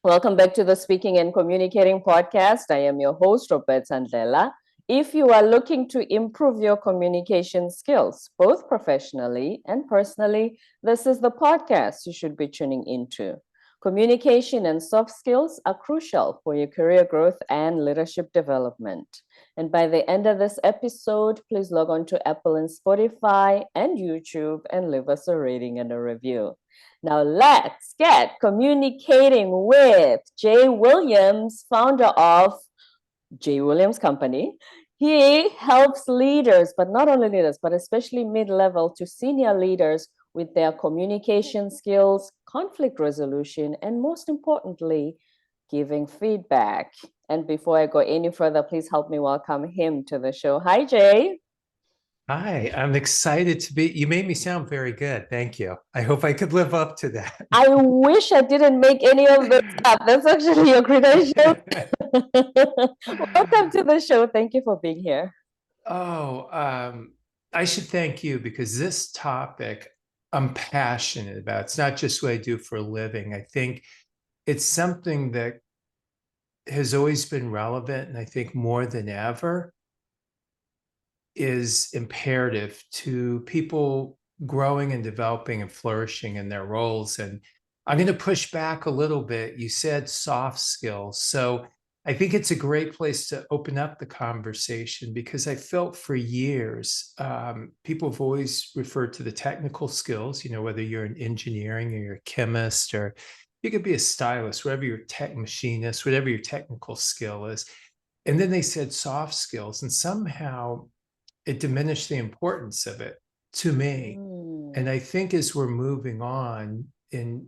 Welcome back to the Speaking and Communicating podcast. I am your host, Robert Sandlela. If you are looking to improve your communication skills, both professionally and personally, this is the podcast you should be tuning into. Communication and soft skills are crucial for your career growth and leadership development. And by the end of this episode, please log on to Apple and Spotify and YouTube and leave us a rating and a review. Now let's get communicating with Jay Williams, founder of Jay Williams Company. He helps leaders, but not only leaders, but especially mid-level to senior leaders with their communication skills, conflict resolution, and most importantly, giving feedback. And before I go any further, please help me welcome him to the show. Hi, Jay. Hi, I'm excited to be. You made me sound very good. Thank you. I hope I could live up to that. I wish I didn't make any of this up. That's actually your credentials. Welcome to the show. Thank you for being here. Oh, I should thank you because this topic I'm passionate about. It's not just what I do for a living. I think it's something that has always been relevant, and I think more than ever is imperative to people growing and developing and flourishing in their roles. And I'm going to push back a little bit. You said soft skills. So I think it's a great place to open up the conversation because I felt for years, people have always referred to the technical skills, whether you're in engineering or you're a chemist or you could be a stylist, whatever your tech machinist, whatever your technical skill is. And then they said soft skills. And somehow it diminished the importance of it to me. And I think as we're moving on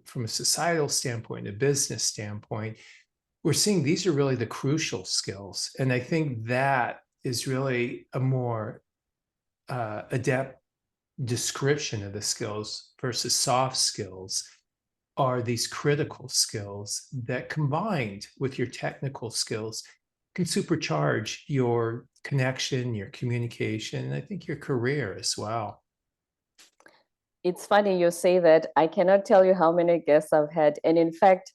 from a societal standpoint, a business standpoint, we're seeing these are really the crucial skills. And I think that is really a more adept description of the skills versus soft skills are these critical skills that combined with your technical skills can supercharge your connection, your communication, and I think your career as well. It's funny you say that. I cannot tell you how many guests I've had. And in fact,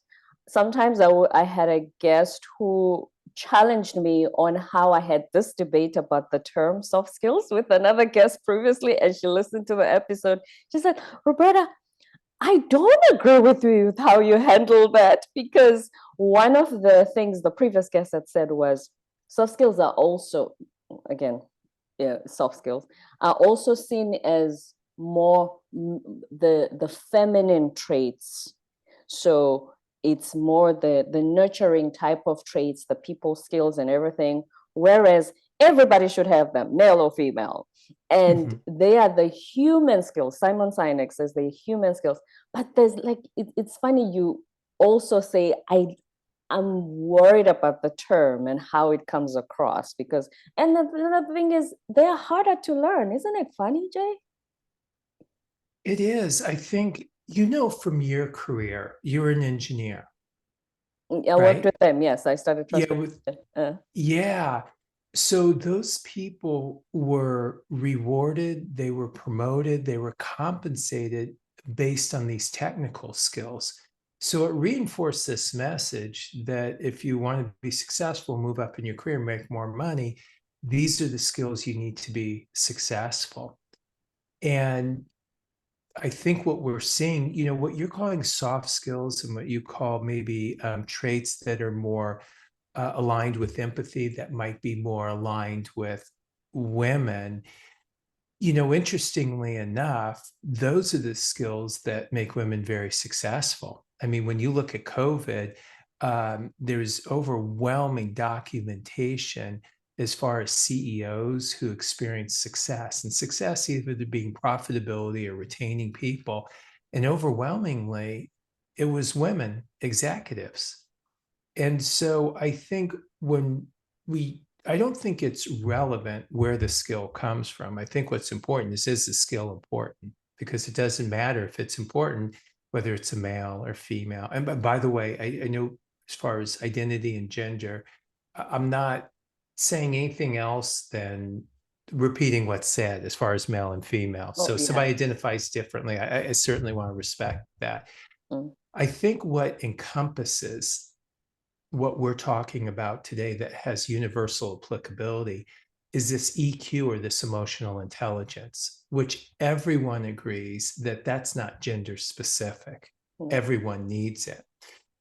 sometimes I had a guest who challenged me on how I had this debate about the term soft skills with another guest previously. And she listened to the episode. She said, Roberta, I don't agree with you with how you handle that, because one of the things the previous guest had said was soft skills are also, again, yeah, soft skills are also seen as more the feminine traits. So it's more the nurturing type of traits, the people skills and everything, whereas everybody should have them, male or female. And they are the human skills. Simon Sinek says the human skills. But there's like it's funny you also say I'm worried about the term and how it comes across, because and the thing is they're harder to learn. Isn't it funny, Jay? It is. I think, from your career, you're an engineer, I worked right? with them. Yes, I started Yeah, transportation. yeah. So those people were rewarded, they were promoted, they were compensated based on these technical skills. So it reinforced this message that if you want to be successful, move up in your career, make more money, these are the skills you need to be successful. And I think what we're seeing, what you're calling soft skills and what you call maybe traits that are more aligned with empathy, that might be more aligned with women. Interestingly enough, those are the skills that make women very successful. I mean, when you look at COVID, there's overwhelming documentation as far as CEOs who experience success, and success either being profitability or retaining people. And overwhelmingly, it was women executives. And so I think I don't think it's relevant where the skill comes from. I think what's important is the skill important? Because it doesn't matter if it's important, whether it's a male or female. And by the way, I know as far as identity and gender, I'm not saying anything else than repeating what's said as far as male and female. Oh So if yeah. somebody identifies differently, I certainly want to respect that. Mm. I think what encompasses what we're talking about today that has universal applicability is this EQ, or this emotional intelligence, which everyone agrees that that's not gender specific. Mm. Everyone needs it.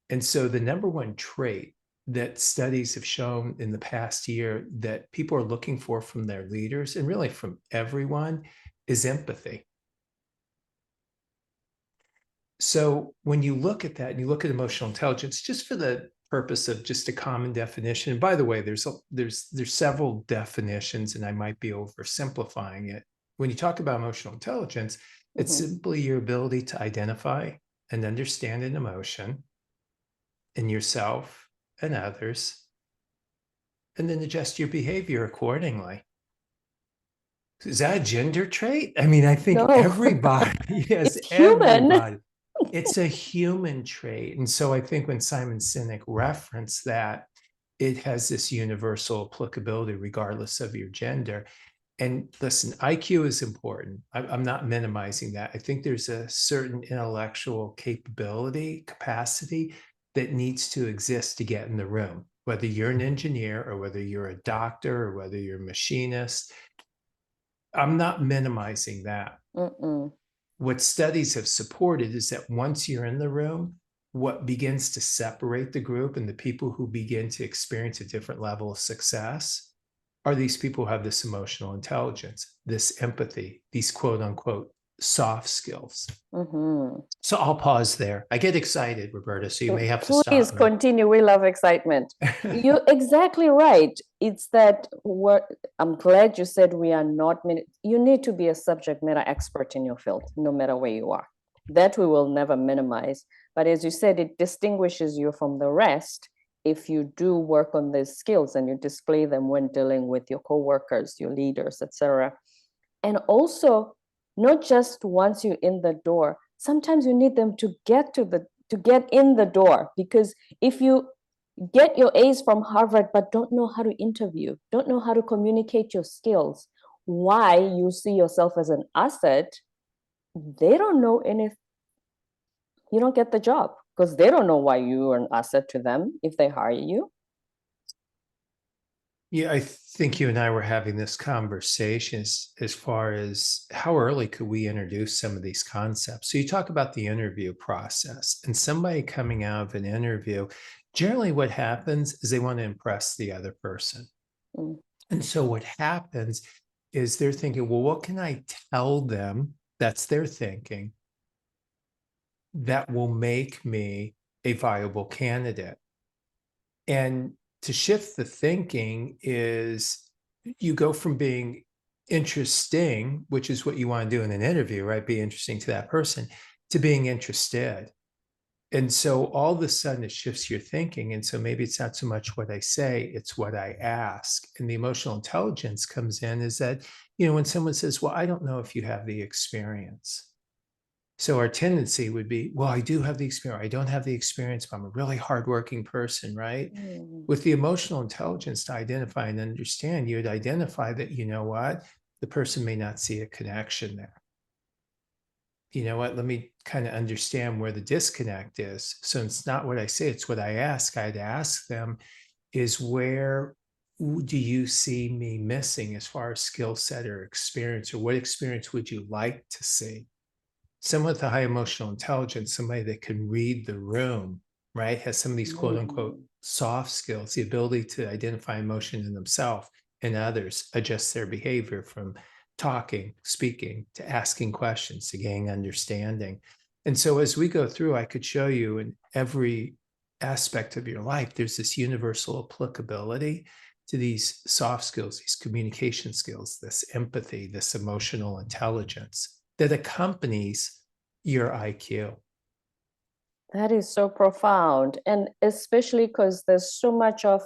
And so the number one trait that studies have shown in the past year that people are looking for from their leaders, and really from everyone, is empathy. So when you look at that and you look at emotional intelligence, just for the purpose of just a common definition, and by the way, there's several definitions, and I might be oversimplifying it. When you talk about emotional intelligence, it's Mhm. simply your ability to identify and understand an emotion in yourself and others, and then adjust your behavior accordingly. Is that a gender trait? I mean, I think No, everybody, yes, it's human. everybody. It's a human trait. And so I think when Simon Sinek referenced that, it has this universal applicability regardless of your gender. And listen, IQ is important. I'm not minimizing that. I think there's a certain intellectual capacity that needs to exist to get in the room, whether you're an engineer or whether you're a doctor or whether you're a machinist. I'm not minimizing that. Mm-mm. What studies have supported is that once you're in the room, what begins to separate the group and the people who begin to experience a different level of success are these people who have this emotional intelligence, this empathy, these quote unquote soft skills. Mhm. So I'll pause there. I get excited, Roberta, so you may have to Please stop me. continue. We love excitement. You're exactly right. It's that I'm glad you said we are not, you need to be a subject matter expert in your field, no matter where you are. That we will never minimize. But as you said, it distinguishes you from the rest if you do work on these skills and you display them when dealing with your coworkers, your leaders, etc. And also, not just once you're in the door, sometimes you need them to get in the door, because if you get your A's from Harvard but don't know how to interview, don't know how to communicate your skills, why you see yourself as an asset, they don't know anything. You don't get the job because they don't know why you are an asset to them if they hire you. Yeah, I think you and I were having this conversation as far as how early could we introduce some of these concepts. So you talk about the interview process, and somebody coming out of an interview, generally what happens is they want to impress the other person. Mm. And so what happens is they're thinking, well, what can I tell them? That's their thinking, that will make me a viable candidate. And to shift the thinking is you go from being interesting, which is what you want to do in an interview, right? Be interesting to that person, to being interested. And so all of a sudden it shifts your thinking. And so maybe it's not so much what I say, it's what I ask. And the emotional intelligence comes in is that, when someone says, well, I don't know if you have the experience. So our tendency would be, well, I do have the experience. I don't have the experience, but I'm a really hardworking person, right? Mm. With the emotional intelligence to identify and understand, you'd identify that, you know what, the person may not see a connection there. You know what, let me kind of understand where the disconnect is. So it's not what I say, it's what I ask. I'd ask them is, where do you see me missing as far as skill set or experience, or what experience would you like to see? Someone with a high emotional intelligence, somebody that can read the room, right? Has some of these quote unquote Mm. soft skills, the ability to identify emotion in themselves and others, adjust their behavior from talking, speaking, to asking questions, to gaining understanding. And so as we go through, I could show you in every aspect of your life, there's this universal applicability to these soft skills, these communication skills, this empathy, this emotional intelligence that accompanies your IQ. That is so profound. And especially because there's so much of,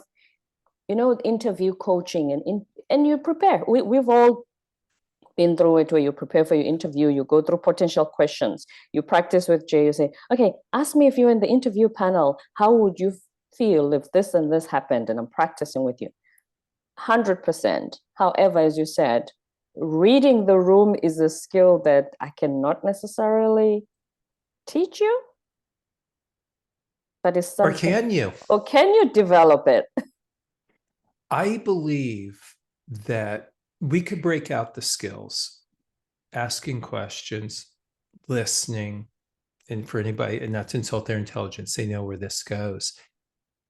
interview coaching and you prepare. We've all been through it, where you prepare for your interview, you go through potential questions, you practice with Jay, you say, okay, ask me if you're in the interview panel, how would you feel if this and this happened? And I'm practicing with you. 100%. However, as you said, reading the room is a skill that I cannot necessarily teach you. That is Or something. can you? Or can you develop it? I believe that we could break out the skills, asking questions, listening, and for anybody, and not to insult their intelligence, they know where this goes.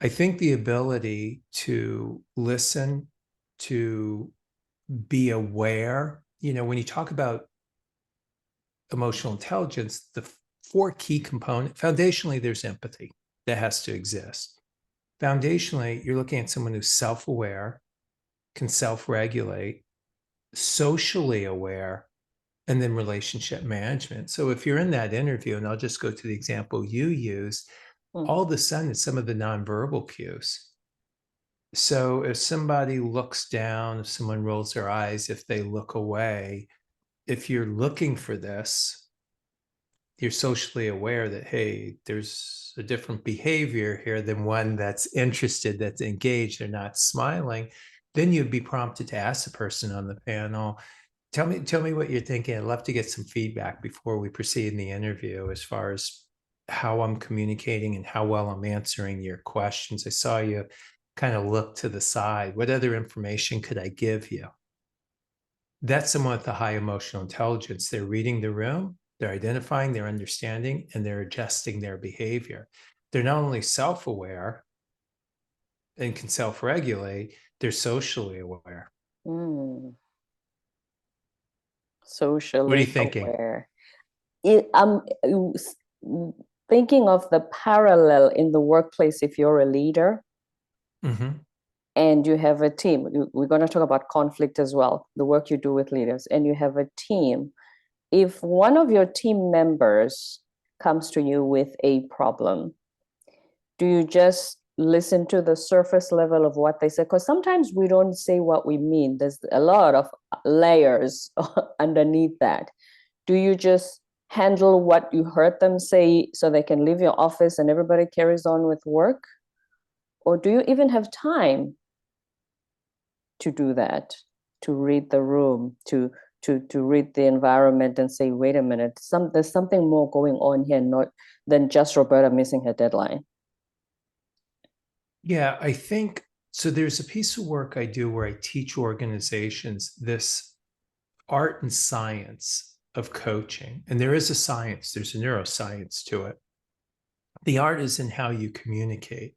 I think the ability to listen, to be aware, when you talk about emotional intelligence, the four key components, foundationally, there's empathy that has to exist. Foundationally, you're looking at someone who's self-aware, can self-regulate, socially aware, and then relationship management. So if you're in that interview, and I'll just go to the example you used, Mm, all of a sudden it's some of the nonverbal cues. So if somebody looks down, if someone rolls their eyes, if they look away, if you're looking for this, you're socially aware that, hey, there's a different behavior here than one that's interested, that's engaged, they're not smiling, then you'd be prompted to ask the person on the panel, tell me what you're thinking. I'd love to get some feedback before we proceed in the interview as far as how I'm communicating and how well I'm answering your questions. I saw you kind of look to the side. What other information could I give you? That's someone with a high emotional intelligence. They're reading the room, they're identifying, they're understanding, and they're adjusting their behavior. They're not only self-aware and can self-regulate, they're socially aware. mm, What are you socially thinking? aware. I'm thinking of the parallel in the workplace if you're a leader Mm-hmm. and you have a team. We're going to talk about conflict as well, the work you do with leaders, and you have a team. If one of your team members comes to you with a problem, do you just listen to the surface level of what they say? Because sometimes we don't say what we mean. There's a lot of layers underneath that. Do you just handle what you heard them say so they can leave your office and everybody carries on with work? Or do you even have time to do that, to read the room, to read the environment and say, wait a minute, there's something more going on here, not than just Roberta missing her deadline. Yeah, I think so. There's a piece of work I do where I teach organizations this art and science of coaching. And there is a science, there's a neuroscience to it. The art is in how you communicate.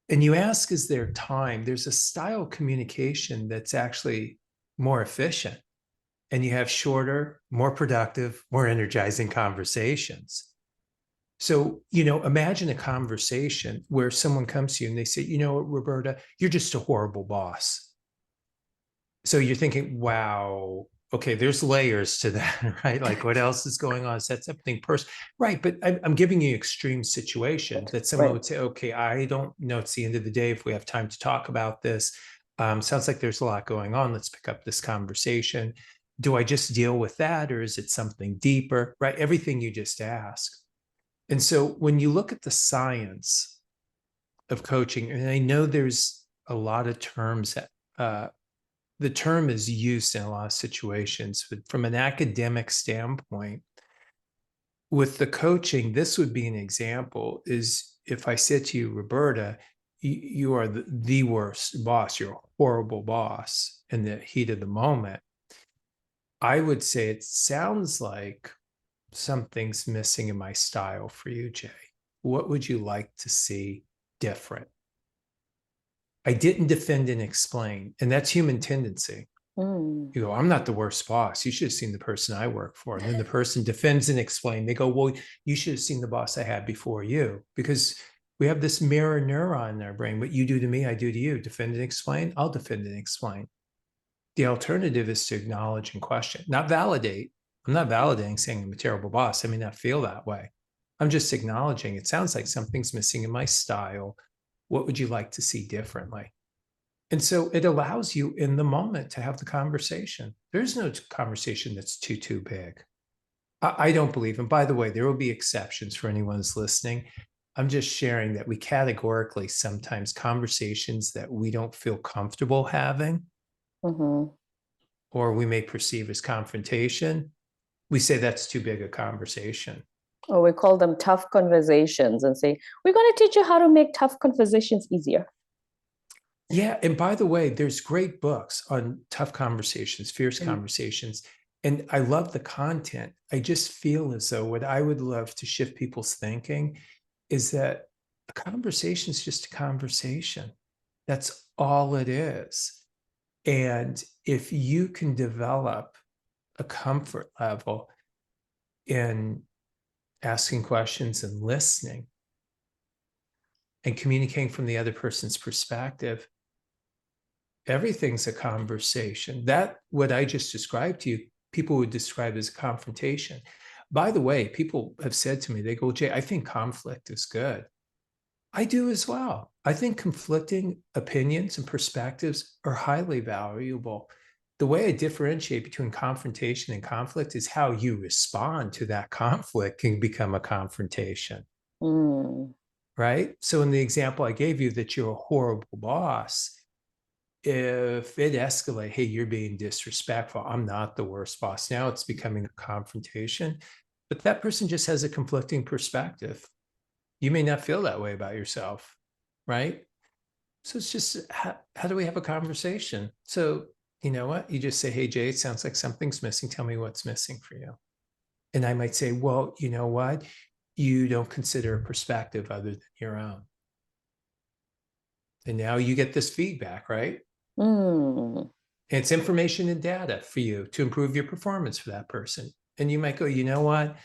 And you ask, is there time? There's a style of communication that's actually more efficient, and you have shorter, more productive, more energizing conversations. So, imagine a conversation where someone comes to you and they say, Roberta, you're just a horrible boss. So you're thinking, wow, okay, there's layers to that, right? Like what else is going on? Is that something personal? Right. But I'm giving you extreme situation that someone Right. would say, okay, I don't know. It's the end of the day. If we have time to talk about this, sounds like there's a lot going on. Let's pick up this conversation. Do I just deal with that, or is it something deeper? Right. Everything you just asked. And so when you look at the science of coaching, and I know there's a lot of terms that the term is used in a lot of situations, but from an academic standpoint, with the coaching, this would be an example is if I said to you, Roberta, you are the worst boss, you're a horrible boss in the heat of the moment. I would say it sounds like something's missing in my style for you, Jay. What would you like to see different? I didn't defend and explain, and that's human tendency. Mm. You go, I'm not the worst boss. You should have seen the person I work for. And then the person defends and explains. They go, well, you should have seen the boss I had before you, because we have this mirror neuron in our brain. What you do to me, I do to you. Defend and explain, I'll defend and explain. The alternative is to acknowledge and question, not validate. I'm not validating saying I'm a terrible boss. I may not feel that way. I'm just acknowledging it sounds like something's missing in my style. What would you like to see differently? And so it allows you in the moment to have the conversation. There's no conversation that's too big. I don't believe, and by the way, there will be exceptions for anyone who's listening. I'm just sharing that we categorically sometimes conversations that we don't feel comfortable having, Mm-hmm. or we may perceive as confrontation, we say that's too big a conversation. Or we call them tough conversations and say, we're going to teach you how to make tough conversations easier. Yeah. And by the way, there's great books on tough conversations, fierce conversations. And I love the content. I just feel as though what I would love to shift people's thinking is that a conversation is just a conversation. That's all it is. And if you can develop a comfort level in asking questions and listening and communicating from the other person's perspective, everything's a conversation. That, what I just described to you, people would describe as a confrontation. By the way, people have said to me, they go, Jay, I think conflict is good. I do as well. I think conflicting opinions and perspectives are highly valuable. The way I differentiate between confrontation and conflict is how you respond to that conflict can become a confrontation. Mm. Right? So in the example I gave you that you're a horrible boss, if it escalates, hey, you're being disrespectful, I'm not the worst boss. Now it's becoming a confrontation, but that person just has a conflicting perspective. You may not feel that way about yourself, right? So it's just how do we have a conversation? So you know what? You just say, hey, Jay, it sounds like something's missing. Tell me what's missing for you. And I might say, well, you know what? You don't consider a perspective other than your own. And now you get this feedback, right? Mm. It's information and data for you to improve your performance for that person. And you might go, you know what?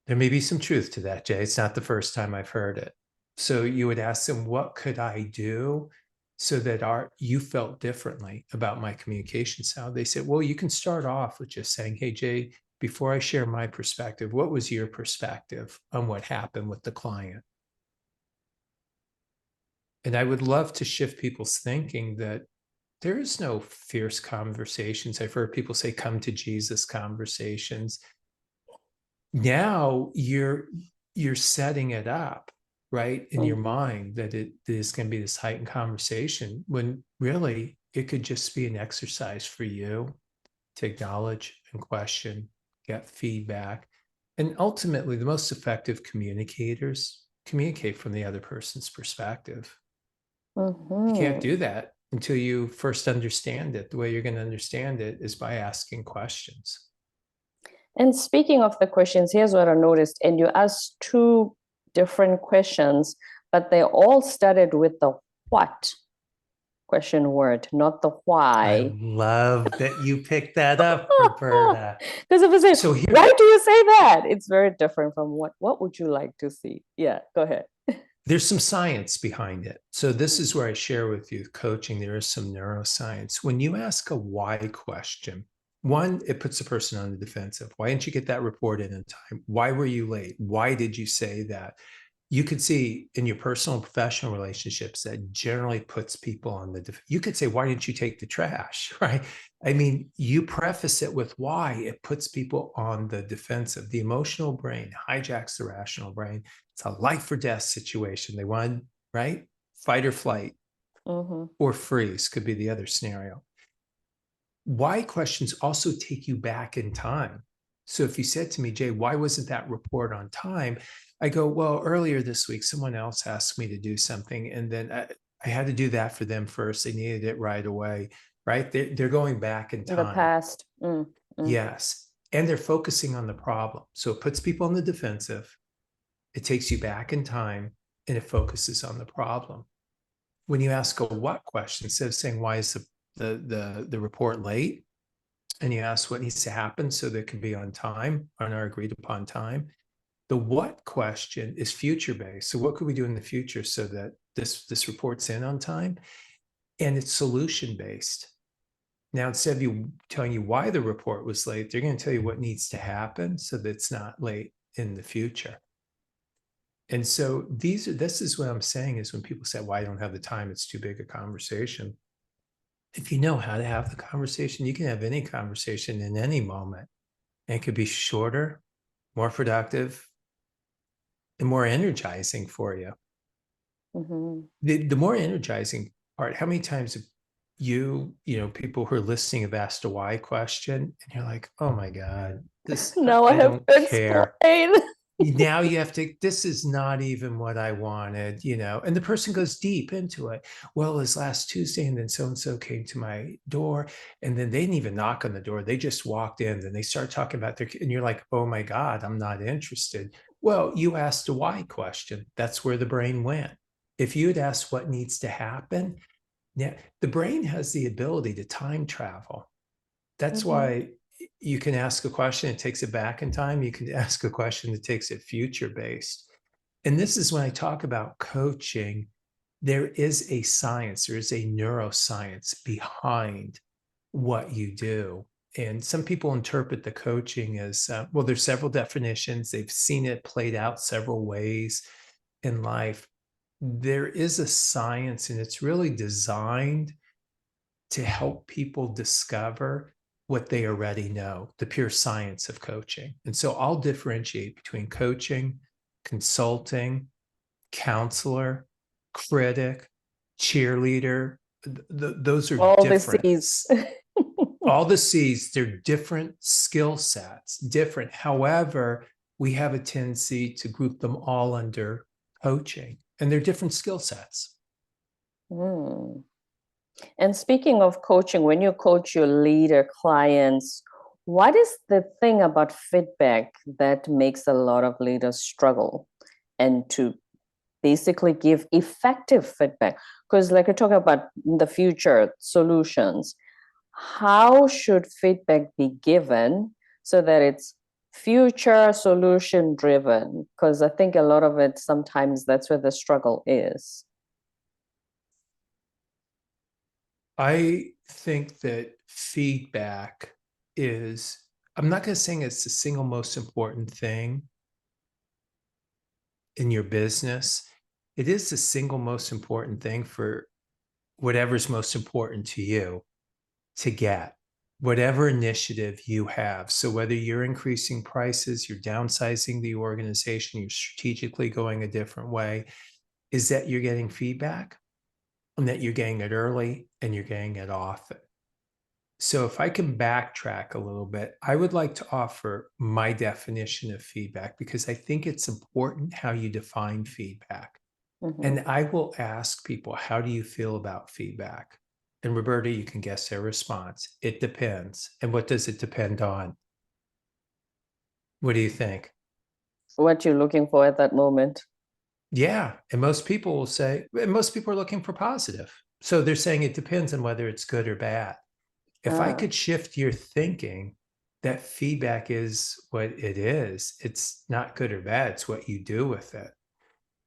There may be some truth to that, Jay. It's not the first time I've heard it. So you would ask them, what could I do so that you felt differently about my communication style? They said, well, you can start off with just saying, hey, Jay, before I share my perspective, what was your perspective on what happened with the client? And I would love to shift people's thinking that there is no fierce conversations. I've heard people say, come to Jesus conversations. Now you're setting it up, right, in your Mm. mind that it is going to be this heightened conversation when really it could just be an exercise for you to acknowledge and question, get feedback. And ultimately, the most effective communicators communicate from the other person's perspective. You can't Mm-hmm. do that until you first understand it. The way you're going to understand it is by asking questions. And speaking of the questions, here's what I noticed. And you asked two different questions, but they all started with the what question word, not the I why. love that you picked that up, Roberta. Because if I say, So here, why do you say that? It's very different from what would you like to see? Yeah, go ahead. there's some science behind it. So this is where I share with you coaching. There is some neuroscience. When you ask a why question, one, it puts the person on the defensive. Why didn't you get that report in time? Why were you late? Why did you say that? You could see in your personal and professional relationships that generally puts people on the you could say, why didn't you take the trash? Right? I mean, you preface it with why. It puts people on the defensive. The emotional brain hijacks the rational brain. It's a life or death situation. They want, right, fight or flight, Mm-hmm. or freeze could be the other scenario. Why questions also take you back in time. So if you said to me, Jay, why wasn't that report on time? I go, well, earlier this week, someone else asked me to do something. And then I had to do that for them first. They needed it right away, right? They're going back in In the time. past. Mm. Yes. And they're focusing on the problem. So it puts people on the defensive. It takes you back in time and it focuses on the problem. When you ask a what question, instead of saying, why is the report late? And you ask what needs to happen so that it can be on time, on our agreed upon time. The what question is future based. So what could we do in the future so that this report's in on time? And it's solution based. Now, instead of you telling you why the report was late, they're going to tell you what needs to happen so that it's not late in the future. And so this is what I'm saying is when people say, well, I don't have the time, it's too big a conversation. If you know how to have the conversation, you can have any conversation in any moment. And it could be shorter, more productive, and more energizing for you. Mm-hmm. The more energizing part, how many times have people who are listening have asked a why question, and you're like, oh my God, Now I I have don't to care. explain. Now you have to, this is not even what I wanted, and the person goes deep into it. Well, it was last Tuesday, and then so and so came to my door, and then they didn't even knock on the door, they just walked in, and they start talking about and you're like, oh my God, I'm not interested. Well, you asked a why question. That's where the brain went. If you had asked what needs to happen, yeah, the brain has the ability to time travel. That's Mhm. why you can ask a question, it takes it back in time. You can ask a question that takes it future based. And this is when I talk about coaching, there is a science, there is a neuroscience behind what you do. And some people interpret the coaching as, well, there's several definitions. They've seen it played out several ways in life. There is a science, and it's really designed to help people discover what they already know, the pure science of coaching. And so I'll differentiate between coaching, consulting, counselor, critic, cheerleader. Those are All the different. C's. All the C's, they're different skill sets, different. However, we have a tendency to group them all under coaching, and they're different skill sets. Hmm. And speaking of coaching, when you coach your leader clients, what is the thing about feedback that makes a lot of leaders struggle and to basically give effective feedback? Because, like you're talking about the future solutions, how should feedback be given so that it's future solution driven? Because I think a lot of it sometimes that's where the struggle is. I think that feedback is, I'm not going to say it's the single most important thing in your business. It is the single most important thing for whatever's most important to you to get, whatever initiative you have. So whether you're increasing prices, you're downsizing the organization, you're strategically going a different way, is that you're getting feedback and that you're getting it early and you're getting it often. So if I can backtrack a little bit, I would like to offer my definition of feedback because I think it's important how you define feedback. Mhm. And I will ask people, how do you feel about feedback? And Roberta, you can guess their response. It depends. And what does it depend on? What do you think? What you're looking for at that moment. Yeah. And most people will say, and most people are looking for positive. So they're saying it depends on whether it's good or bad. If I Ah. could shift your thinking that feedback is what it is, it's not good or bad, it's what you do with it.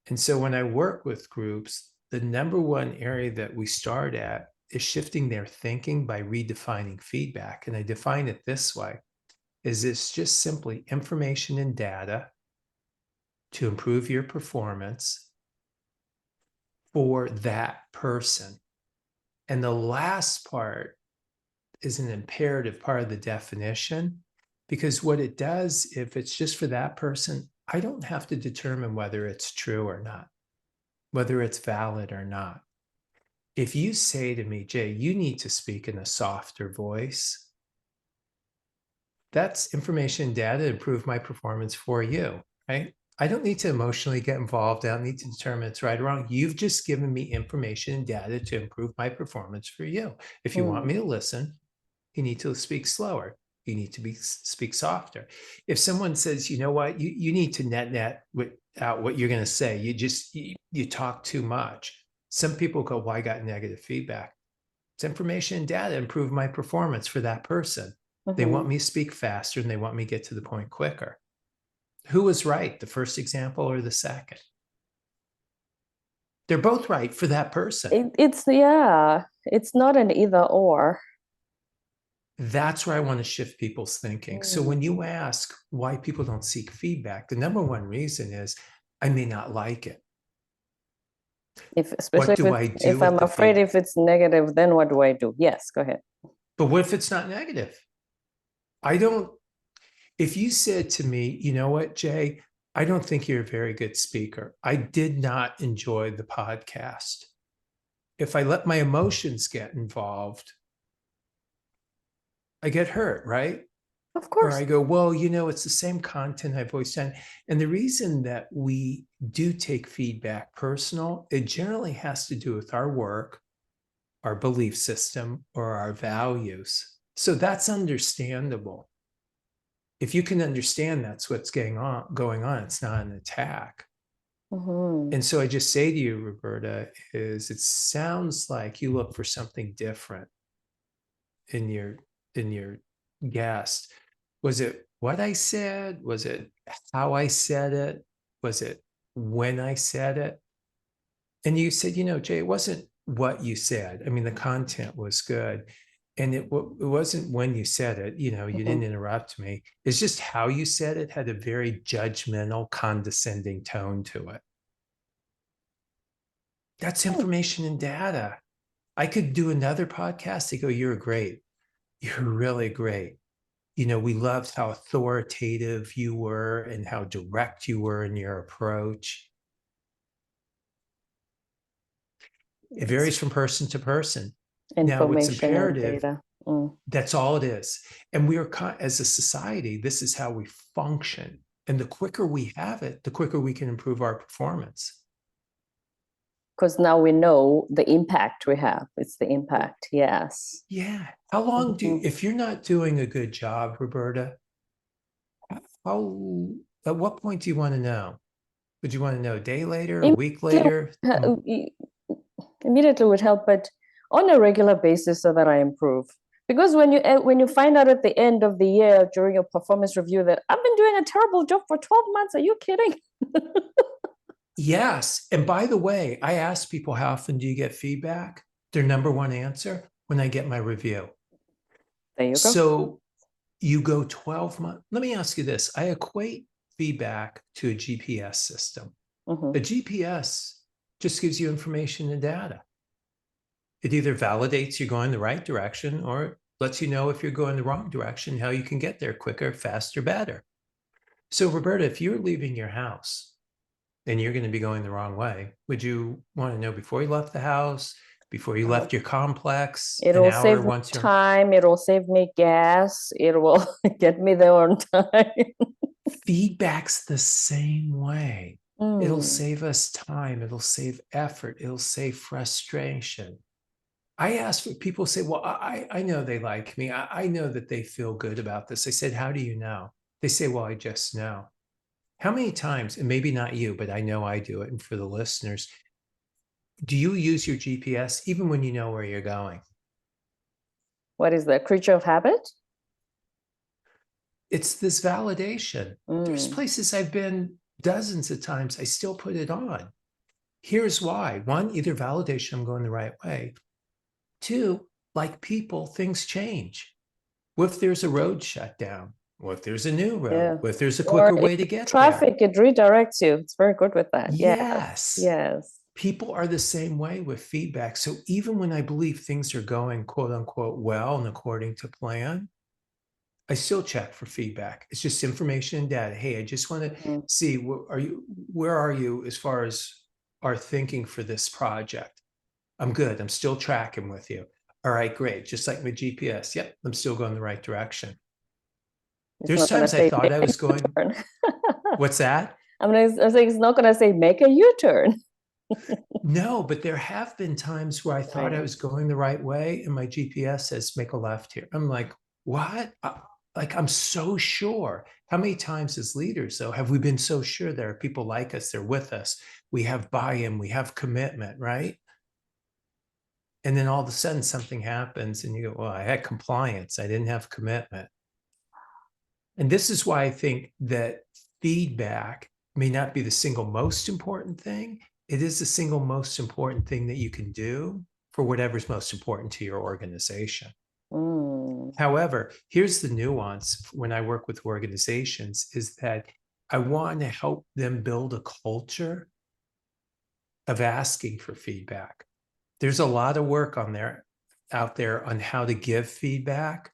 And so when I work with groups, the number one area that we start at is shifting their thinking by redefining feedback. And I define it this way, is it's just simply information and data to improve your performance for that person. And the last part is an imperative part of the definition, because what it does, if it's just for that person, I don't have to determine whether it's true or not, whether it's valid or not. If you say to me, Jay, you need to speak in a softer voice, that's information data to improve my performance for you, right? I don't need to emotionally get involved. I don't need to determine it's right or wrong. You've just given me information and data to improve my performance for you. If you want Hmm. me to listen, you need to speak slower. You need to speak softer. If someone says, you know what, you need to net out what you're going to say. You talk too much. Some people go, well, I got negative feedback. It's information and data improve my performance for that person. They want Mhm. me to speak faster and they want me to get to the point quicker. Who was right, the first example or the second? They're both right for that person. It's yeah, it's not an either or. That's where I want to shift people's thinking. So Mm. when you ask why people don't seek feedback, the number one reason is I may not like it. If What especially if do it's I do if with I'm the afraid feedback? if it's negative, then what do I do? Yes, go ahead. But what if it's not negative? I don't, if you said to me, you know what, Jay, I don't think you're a very good speaker. I did not enjoy the podcast. if I let my emotions get involved, I get hurt, right? Of Or course. I go, well, it's the same content I've always done. And the reason that we do take feedback personal, it generally has to do with our work, our belief system, or our values. So that's understandable. If you can understand that's what's going on, it's not an attack. Hmm. And so I just say to you, Roberta, is it sounds like you look for something different in your guest. Was it what I said? Was it how I said it? Was it when I said it? And you said, Jay, it wasn't what you said. I mean, the content was good. And it wasn't when you said it, you Hmm. didn't interrupt me. It's just how you said it had a very judgmental, condescending tone to it. That's information and data. I could do another podcast. They go, you're great. You're really great. We loved how authoritative you were and how direct you were in your approach. It It's varies from person to person. Now, what's information and imperative, data. Mm. that's all it is. And we are, as a society, this is how we function. And the quicker we have it, the quicker we can improve our performance. Because now we know the impact we have. It's the impact. Yes. Yeah. How long Mhm. if you're not doing a good job, Roberta, how, at what point do you want to know? Would you want to know a day later, a week Immediately, later? immediately would help, but on a regular basis so that I improve. Because when you find out at the end of the year during your performance review that I've been doing a terrible job for 12 months, are you kidding? Yes. And by the way, I ask people, how often do you get feedback? Their number one answer, when I get my review. There you go. So you go 12 months. Let me ask you this. I equate feedback to a GPS system. Hmm. A GPS just gives you information and data. It either validates you're going the right direction or lets you know if you're going the wrong direction, how you can get there quicker, faster, better. So, Roberta, if you're leaving your house and you're going to be going the wrong way, would you want to know before you left the house, before you left your complex, It an will hour save me once you're time. It will save me gas. It will get me there on time. feedback's the same way. It'll Mm. save us time, it'll save effort, it'll save frustration. I ask for people say, well, I know they like me. I know that they feel good about this. I said, how do you know? They say, well, I just know. How many times, and maybe not you, but I know I do it, and for the listeners, do you use your GPS even when you know where you're going? What is the creature of habit? It's this validation. There's Mm. places I've been dozens of times, I still put it on. Here's why. One, either validation, I'm going the right way. Two, like people, things change. What if there's a road shut down? What if there's a new road? Yeah. What if there's a Or quicker if way to get there? traffic, it redirects you. It's very good with that. Yes. Yes. Yes. People are the same way with feedback. So even when I believe things are going quote unquote well and according to plan, I still check for feedback. It's just information and data. Hey, I just want to Mhm. see where are you as far as our thinking for this project? I'm good. I'm still tracking with you. All right, great. Just like my GPS. Yep, I'm still going the right direction. It's There's not going to times I say thought make I a was going, U-turn. what's that? I'm saying it's not going to say make a U-turn. No, but there have been times where I thought I Right. was going the right way and my GPS says make a left here. I'm like, what? Like, I'm so sure. How many times as leaders, though, have we been so sure there are people like us, they're with us, we have buy-in, we have commitment, right? And then all of a sudden something happens and you go, well, I had compliance, I didn't have commitment. And this is why I think that feedback may not be the single most important thing. It is the single most important thing that you can do for whatever's most important to your organization. Mm. However, here's the nuance when I work with organizations is that I want to help them build a culture of asking for feedback. There's a lot of work out there on how to give feedback.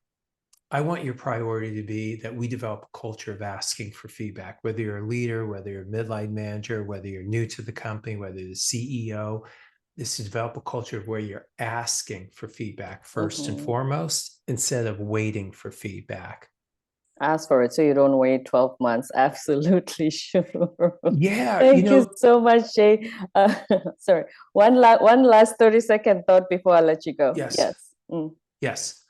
I want your priority to be that we develop a culture of asking for feedback, whether you're a leader, whether you're a midline manager, whether you're new to the company, whether you're the CEO. is to develop a culture where you're asking for feedback first and Mhm. foremost, instead of waiting for feedback. Ask for it so you don't wait 12 months. Absolutely sure. Yeah, Thank you so much, Jay. Sorry, one last 30-second thought before I let you go. yes, Yes. Mm. yes.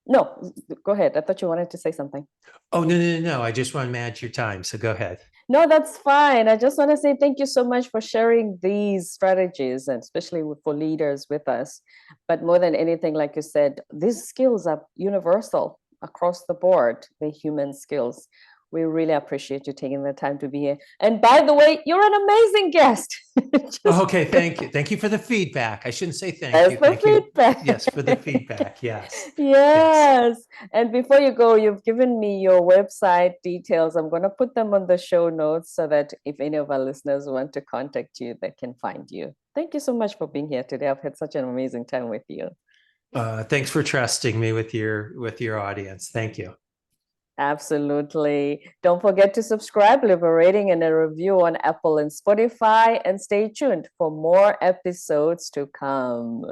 No, go ahead. I thought you wanted to say something. Oh, no, no, no, no. I just want to manage your time. So go ahead. No, that's fine. I just want to say thank you so much for sharing these strategies, and especially for leaders with us. But more than anything, like you said, these skills are universal across the board, the human skills. We really appreciate you taking the time to be here. And by the way, you're an amazing guest. Oh, Just okay, thank you. Thank you for the feedback. I shouldn't say thank as you. the Thank you. feedback. Yes, for the feedback. Yes. Yes. Yes. And before you go, you've given me your website details. I'm going to put them on the show notes so that if any of our listeners want to contact you, they can find you. Thank you so much for being here today. I've had such an amazing time with you. Thanks for trusting me with your audience. Thank you. Absolutely. Don't forget to subscribe, leave a rating and a review on Apple and Spotify, and stay tuned for more episodes to come.